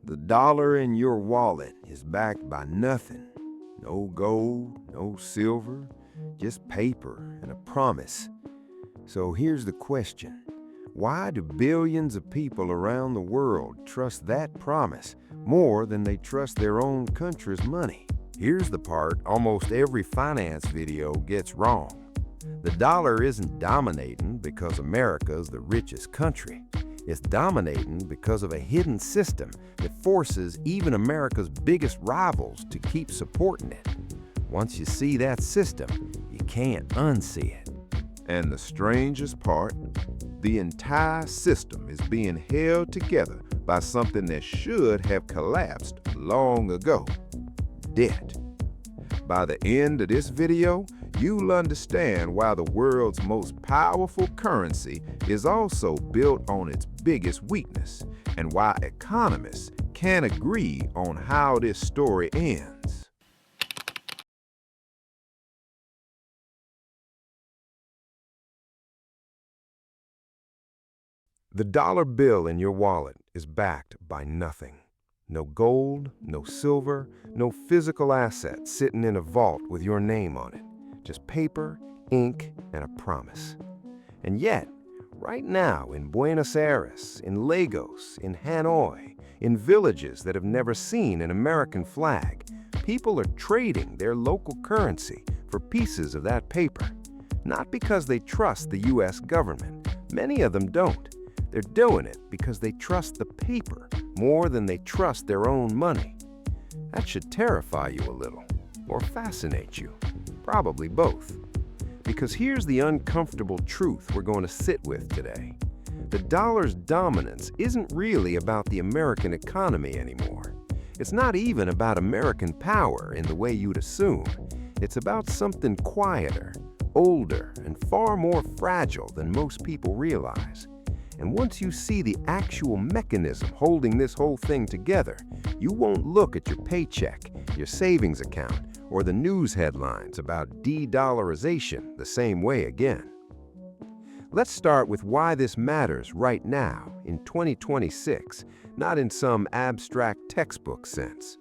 The dollar in your wallet is backed by nothing. No gold, no silver, just paper and a promise. So here's the question. Why do billions of people around the world trust that promise more than they trust their own country's money? Here's the part almost every finance video gets wrong. The dollar isn't dominating because America's the richest country. It's dominating because of a hidden system that forces even America's biggest rivals to keep supporting it. Once you see that system, you can't unsee it. And the strangest part, the entire system is being held together by something that should have collapsed long ago: debt. By the end of this video, you'll understand why the world's most powerful currency is also built on its biggest weakness, and why economists can't agree on how this story ends. The dollar bill in your wallet is backed by nothing. No gold, no silver, no physical asset sitting in a vault with your name on it. Just paper, ink, and a promise. And yet, right now in Buenos Aires, in Lagos, in Hanoi, in villages that have never seen an American flag, people are trading their local currency for pieces of that paper. Not because they trust the U.S. government. Many of them don't. They're doing it because they trust the paper more than they trust their own money. That should terrify you a little, or fascinate you. Probably both. Because here's the uncomfortable truth we're going to sit with today. The dollar's dominance isn't really about the American economy anymore. It's not even about American power in the way you'd assume. It's about something quieter, older, and far more fragile than most people realize. And once you see the actual mechanism holding this whole thing together, you won't look at your paycheck, your savings account, or the news headlines about de-dollarization the same way again. Let's start with why this matters right now, in 2026, not in some abstract textbook sense.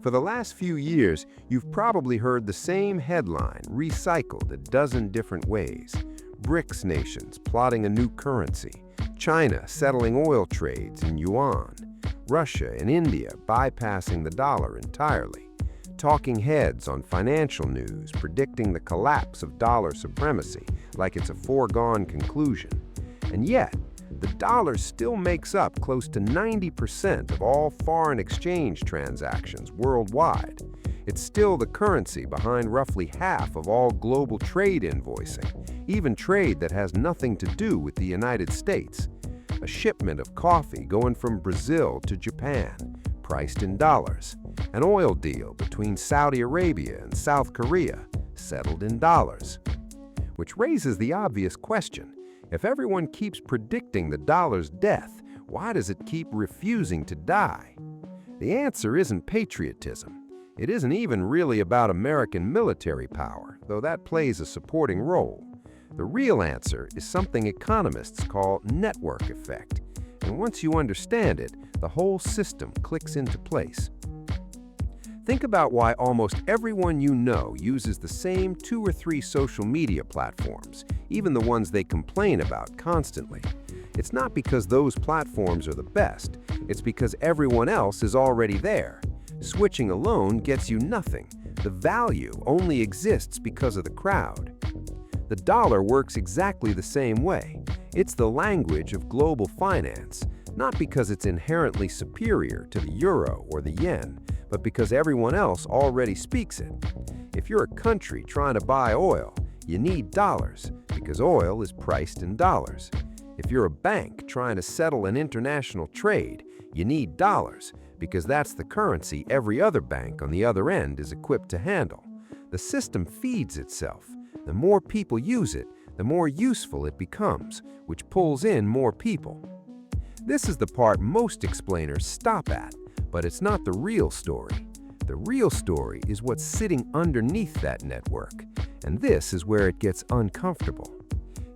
For the last few years, you've probably heard the same headline recycled a dozen different ways. BRICS nations plotting a new currency, China settling oil trades in yuan, Russia and India bypassing the dollar entirely, talking heads on financial news predicting the collapse of dollar supremacy like it's a foregone conclusion. And yet, the dollar still makes up close to 90% of all foreign exchange transactions worldwide. It's still the currency behind roughly half of all global trade invoicing, even trade that has nothing to do with the United States. A shipment of coffee going from Brazil to Japan, priced in dollars. An oil deal between Saudi Arabia and South Korea, settled in dollars. Which raises the obvious question. If everyone keeps predicting the dollar's death, why does it keep refusing to die? The answer isn't patriotism. It isn't even really about American military power, though that plays a supporting role. The real answer is something economists call network effect. And once you understand it, the whole system clicks into place. Think about why almost everyone you know uses the same 2 or 3 social media platforms, even the ones they complain about constantly. It's not because those platforms are the best, it's because everyone else is already there. Switching alone gets you nothing. The value only exists because of the crowd. The dollar works exactly the same way. It's the language of global finance, not because it's inherently superior to the euro or the yen, but because everyone else already speaks it. If you're a country trying to buy oil, you need dollars because oil is priced in dollars. If you're a bank trying to settle an international trade, you need dollars because that's the currency every other bank on the other end is equipped to handle. The system feeds itself. The more people use it, the more useful it becomes, which pulls in more people. This is the part most explainers stop at, but it's not the real story. The real story is what's sitting underneath that network, and this is where it gets uncomfortable.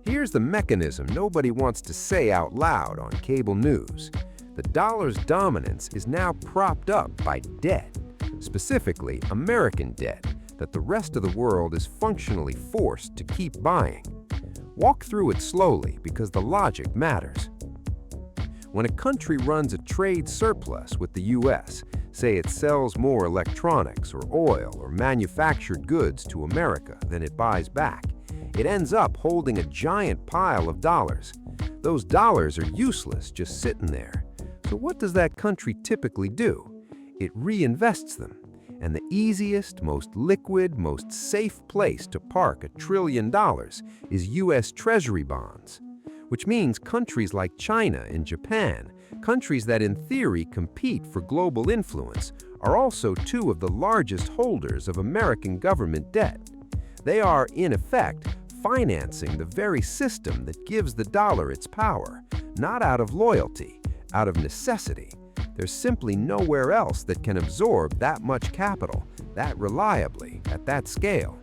Here's the mechanism nobody wants to say out loud on cable news. The dollar's dominance is now propped up by debt, specifically American debt, that the rest of the world is functionally forced to keep buying. Walk through it slowly because the logic matters. When a country runs a trade surplus with the US, say it sells more electronics or oil or manufactured goods to America than it buys back, it ends up holding a giant pile of dollars. Those dollars are useless just sitting there. So what does that country typically do? It reinvests them. And the easiest, most liquid, most safe place to park $1 trillion is US Treasury bonds. Which means countries like China and Japan, countries that in theory compete for global influence, are also two of the largest holders of American government debt. They are, in effect, financing the very system that gives the dollar its power, not out of loyalty, out of necessity. There's simply nowhere else that can absorb that much capital, that reliably, at that scale.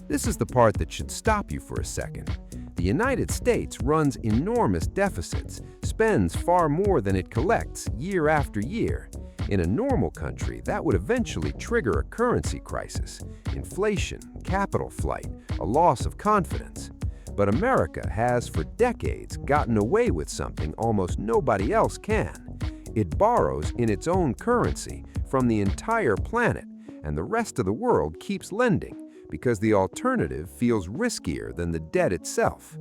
This is the part that should stop you for a second. The United States runs enormous deficits, spends far more than it collects year after year. In a normal country, that would eventually trigger a currency crisis, inflation, capital flight, a loss of confidence. But America has for decades gotten away with something almost nobody else can. It borrows in its own currency from the entire planet, and the rest of the world keeps lending because the alternative feels riskier than the debt itself.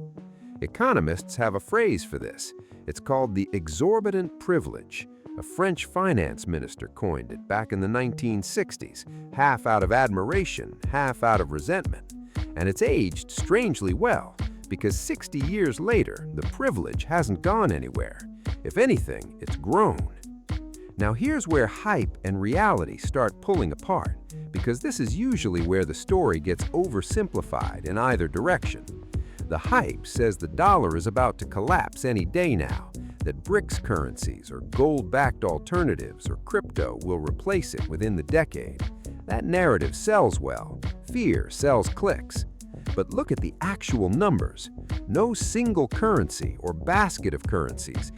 Economists have a phrase for this. It's called the exorbitant privilege. A French finance minister coined it back in the 1960s, half out of admiration, half out of resentment. And it's aged strangely well, because 60 years later, the privilege hasn't gone anywhere. If anything, it's grown. Now here's where hype and reality start pulling apart, because this is usually where the story gets oversimplified in either direction. The hype says the dollar is about to collapse any day now, that BRICS currencies or gold-backed alternatives or crypto will replace it within the decade. That narrative sells well. Fear sells clicks. But look at the actual numbers. No single currency or basket of currencies